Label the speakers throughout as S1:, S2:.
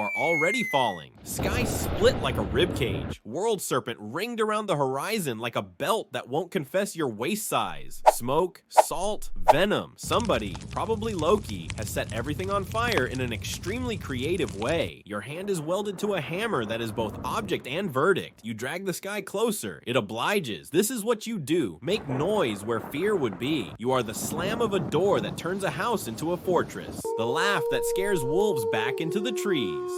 S1: are already falling. Sky split like a ribcage. World serpent ringed around the horizon like a belt that won't confess your waist size. Smoke, salt, venom. Somebody, probably Loki, has set everything on fire in an extremely creative way. Your hand is welded to a hammer that is both object and verdict. You drag the sky closer. It obliges. This is what you do. Make noise where fear would be. You are the slam of a door that turns a house into a fortress. The laugh that scares wolves back into the trees.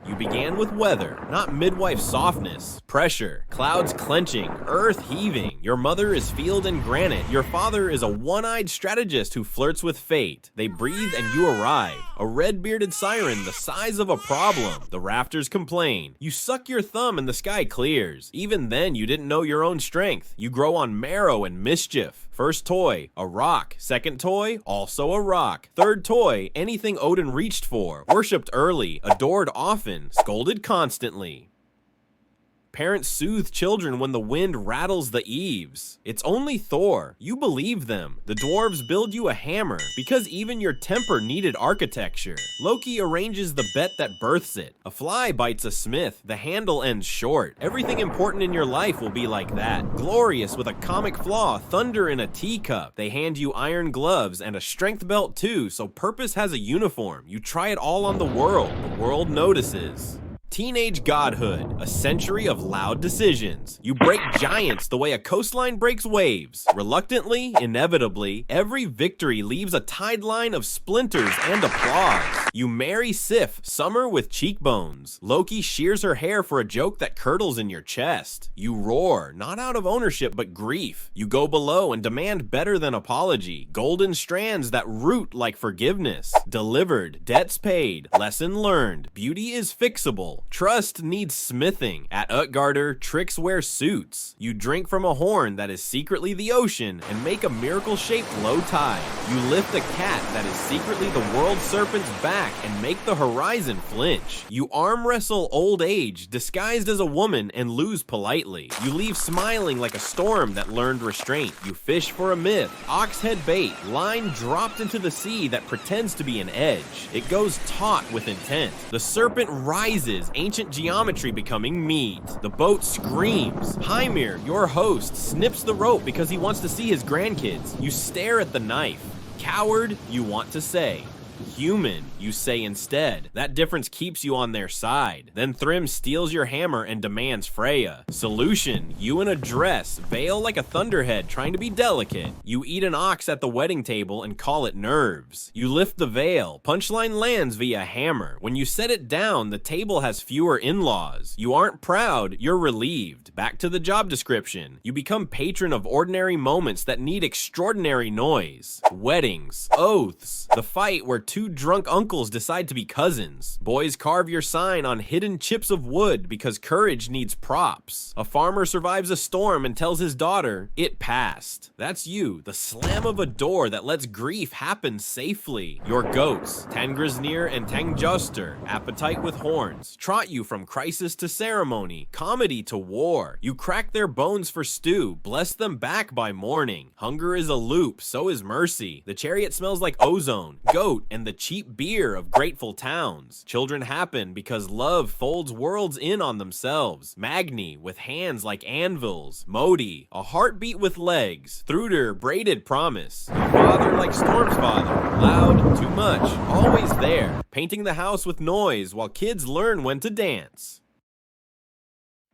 S1: You began with weather, not midwife softness. Pressure, clouds clenching, earth heaving. Your mother is field and granite. Your father is a one-eyed strategist who flirts with fate. They breathe and you arrive. A red-bearded siren the size of a problem. The rafters complain. You suck your thumb and the sky clears. Even then, you didn't know your own strength. You grow on marrow and mischief. First toy, a rock. Second toy, also a rock. Third toy, anything Odin reached for. Worshipped early, adored often, scolded constantly. Parents soothe children when the wind rattles the eaves. It's only Thor. You believe them. The dwarves build you a hammer, because even your temper needed architecture. Loki arranges the bet that births it. A fly bites a smith. The handle ends short. Everything important in your life will be like that. Glorious with a comic flaw, thunder in a teacup. They hand you iron gloves and a strength belt too, so purpose has a uniform. You try it all on the world. The world notices. Teenage godhood, a century of loud decisions. You break giants the way a coastline breaks waves. Reluctantly, inevitably, every victory leaves a tide line of splinters and applause. You marry Sif, summer with cheekbones. Loki shears her hair for a joke that curdles in your chest. You roar, not out of ownership but grief. You go below and demand better than apology. Golden strands that root like forgiveness. Delivered, debts paid, lesson learned. Beauty is fixable. Trust needs smithing. At Utgarder, tricks wear suits. You drink from a horn that is secretly the ocean and make a miracle-shaped low tide. You lift a cat that is secretly the world serpent's back and make the horizon flinch. You arm wrestle old age disguised as a woman and lose politely. You leave smiling like a storm that learned restraint. You fish for a myth, ox head bait, line dropped into the sea that pretends to be an edge. It goes taut with intent. The serpent rises, ancient geometry becoming meat. The boat screams. Hymir, your host, snips the rope because he wants to see his grandkids. You stare at the knife. Coward, you want to say. Human, you say instead. That difference keeps you on their side. Then Thrym steals your hammer and demands Freya. Solution, you in a dress, veil like a thunderhead trying to be delicate. You eat an ox at the wedding table and call it nerves. You lift the veil. Punchline lands via hammer. When you set it down, the table has fewer in-laws. You aren't proud, you're relieved. Back to the job description. You become patron of ordinary moments that need extraordinary noise. Weddings, oaths, the fight where two drunk uncles decide to be cousins. Boys carve your sign on hidden chips of wood because courage needs props. A farmer survives a storm and tells his daughter, it passed. That's you, the slam of a door that lets grief happen safely. Your goats, Tangrisnir and Tangjoster, appetite with horns, trot you from crisis to ceremony, comedy to war. You crack their bones for stew, bless them back by morning. Hunger is a loop, so is mercy. The chariot smells like ozone, goat, and the cheap beer of grateful towns. Children happen because love folds worlds in on themselves. Magni with hands like anvils. Modi, a heartbeat with legs. Thruder, braided promise. Your father like Storm's father. Loud, too much, always there. Painting the house with noise while kids learn when to dance.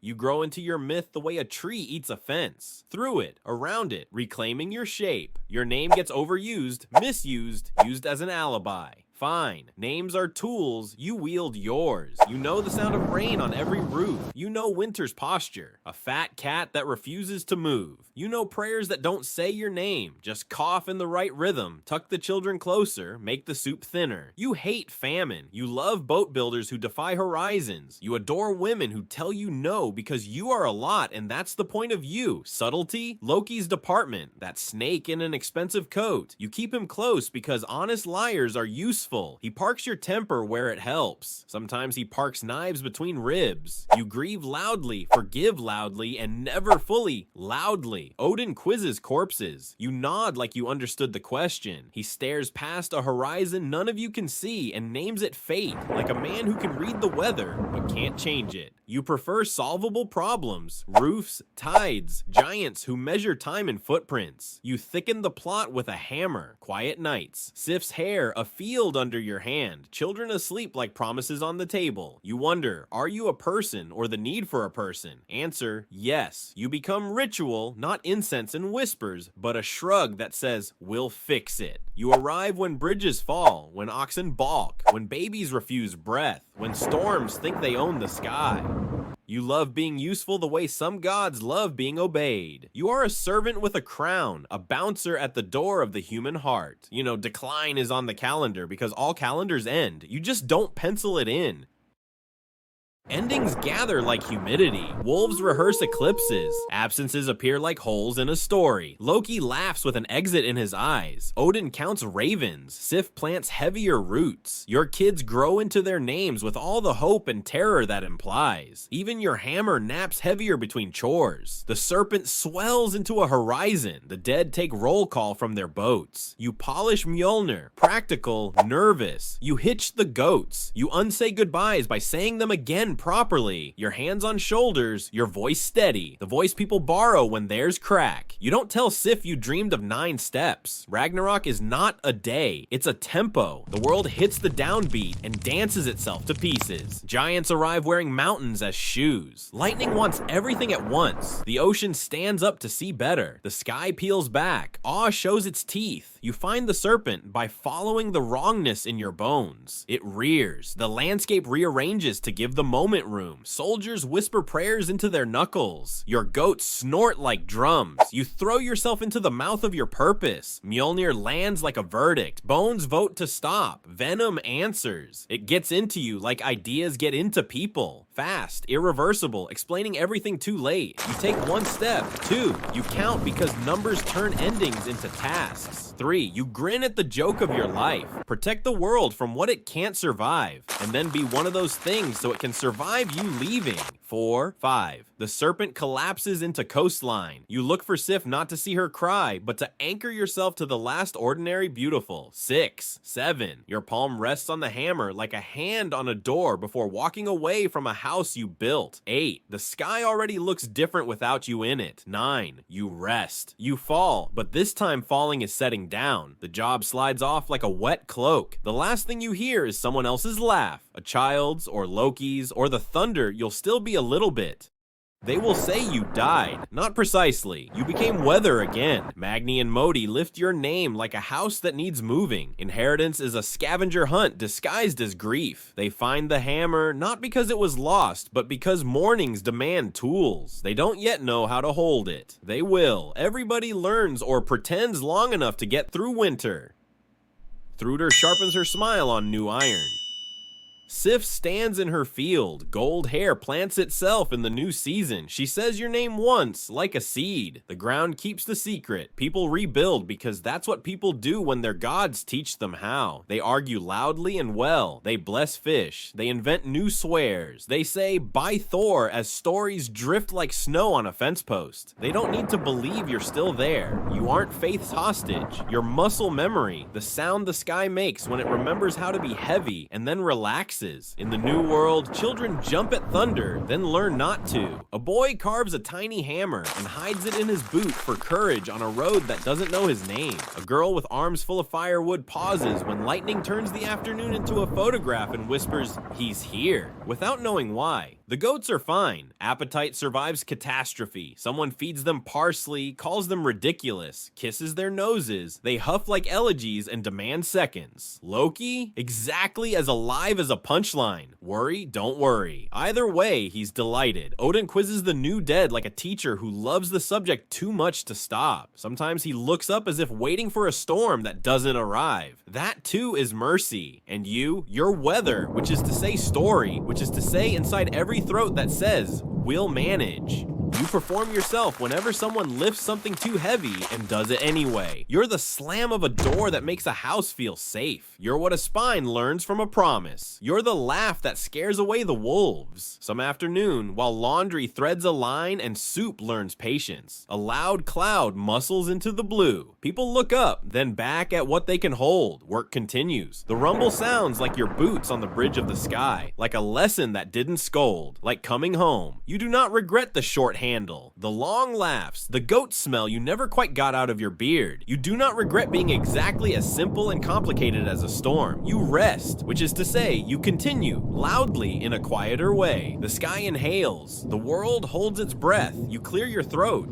S1: You grow into your myth the way a tree eats a fence. Through it, around it, reclaiming your shape. Your name gets overused, misused, used as an alibi. Fine. Names are tools. You wield yours. You know the sound of rain on every roof. You know winter's posture. A fat cat that refuses to move. You know prayers that don't say your name. Just cough in the right rhythm. Tuck the children closer. Make the soup thinner. You hate famine. You love boat builders who defy horizons. You adore women who tell you no because you are a lot and that's the point of you. Subtlety? Loki's department. That snake in an expensive coat. You keep him close because honest liars are useful. useful. He parks your temper where it helps. Sometimes he parks knives between ribs. You grieve loudly, forgive loudly, and never fully loudly. Odin quizzes corpses. You nod like you understood the question. He stares past a horizon none of you can see and names it fate, like a man who can read the weather but can't change it. You prefer solvable problems, roofs, tides, giants who measure time in footprints. You thicken the plot with a hammer, quiet nights, Sif's hair, a field under your hand, children asleep like promises on the table. You wonder, are you a person or the need for a person? Answer, yes. You become ritual, not incense and whispers, but a shrug that says, we'll fix it. You arrive when bridges fall, when oxen balk, when babies refuse breath, when storms think they own the sky. You love being useful the way some gods love being obeyed. You are a servant with a crown, a bouncer at the door of the human heart. You know, decline is on the calendar because all calendars end. You just don't pencil it in. Endings gather like humidity. Wolves rehearse eclipses. Absences appear like holes in a story. Loki laughs with an exit in his eyes. Odin counts ravens. Sif plants heavier roots. Your kids grow into their names with all the hope and terror that implies. Even your hammer naps heavier between chores. The serpent swells into a horizon. The dead take roll call from their boats. You polish Mjölnir. Practical, nervous. You hitch the goats. You unsay goodbyes by saying them again properly. Your hands on shoulders, your voice steady. The voice people borrow when theirs crack. You don't tell Sif you dreamed of 9 steps. Ragnarök is not a day, it's a tempo. The world hits the downbeat and dances itself to pieces. Giants arrive wearing mountains as shoes. Lightning wants everything at once. The ocean stands up to see better. The sky peels back. Awe shows its teeth. You find the serpent by following the wrongness in your bones. It rears. The landscape rearranges to give the moment room. Soldiers whisper prayers into their knuckles. Your goats snort like drums. You throw yourself into the mouth of your purpose. Mjölnir lands like a verdict. Bones vote to stop. Venom answers. It gets into you like ideas get into people. Fast, irreversible, explaining everything too late. You take 1 step. 2, you count because numbers turn endings into tasks. 3, you grin at the joke of your life. Protect the world from what it can't survive, and then be one of those things so it can survive you leaving. 4, 5, the serpent collapses into coastline. You look for Sif not to see her cry, but to anchor yourself to the last ordinary beautiful. 6, 7, your palm rests on the hammer like a hand on a door before walking away from a house you built. 8, the sky already looks different without you in it. 9, you rest. You fall, but this time falling is setting down. The job slides off like a wet cloak. The last thing you hear is someone else's laugh, a child's or Loki's, or the thunder. You'll still be a little bit. They will say you died. Not precisely. You became weather again. Magni and Modi lift your name like a house that needs moving. Inheritance is a scavenger hunt disguised as grief. They find the hammer not because it was lost, but because mornings demand tools. They don't yet know how to hold it. They will. Everybody learns or pretends long enough to get through winter. Thrúdur sharpens her smile on new iron. Sif stands in her field. Gold hair plants itself in the new season. She says your name once, like a seed. The ground keeps the secret. People rebuild because that's what people do when their gods teach them how. They argue loudly and well. They bless fish. They invent new swears. They say, by Thor, as stories drift like snow on a fence post. They don't need to believe you're still there. You aren't faith's hostage. Your muscle memory, the sound the sky makes when it remembers how to be heavy and then relax. In the new world, children jump at thunder, then learn not to. A boy carves a tiny hammer and hides it in his boot for courage on a road that doesn't know his name. A girl with arms full of firewood pauses when lightning turns the afternoon into a photograph and whispers, "He's here," without knowing why. The goats are fine. Appetite survives catastrophe. Someone feeds them parsley, calls them ridiculous, kisses their noses. They huff like elegies and demand seconds. Loki? Exactly as alive as a punchline. Worry? Don't worry. Either way, he's delighted. Odin quizzes the new dead like a teacher who loves the subject too much to stop. Sometimes he looks up as if waiting for a storm that doesn't arrive. That too is mercy. And you're weather, which is to say story, which is to say inside every throat that says, we'll manage. You perform yourself whenever someone lifts something too heavy and does it anyway. You're the slam of a door that makes a house feel safe. You're what a spine learns from a promise. You're the laugh that scares away the wolves. Some afternoon, while laundry threads a line and soup learns patience, a loud cloud muscles into the blue. People look up, then back at what they can hold. Work continues. The rumble sounds like your boots on the bridge of the sky, like a lesson that didn't scold, like coming home. You do not regret the short handle, the long laughs, the goat smell you never quite got out of your beard. You do not regret being exactly as simple and complicated as a storm. You rest, which is to say, you continue, loudly in a quieter way. The sky inhales, the world holds its breath, you clear your throat.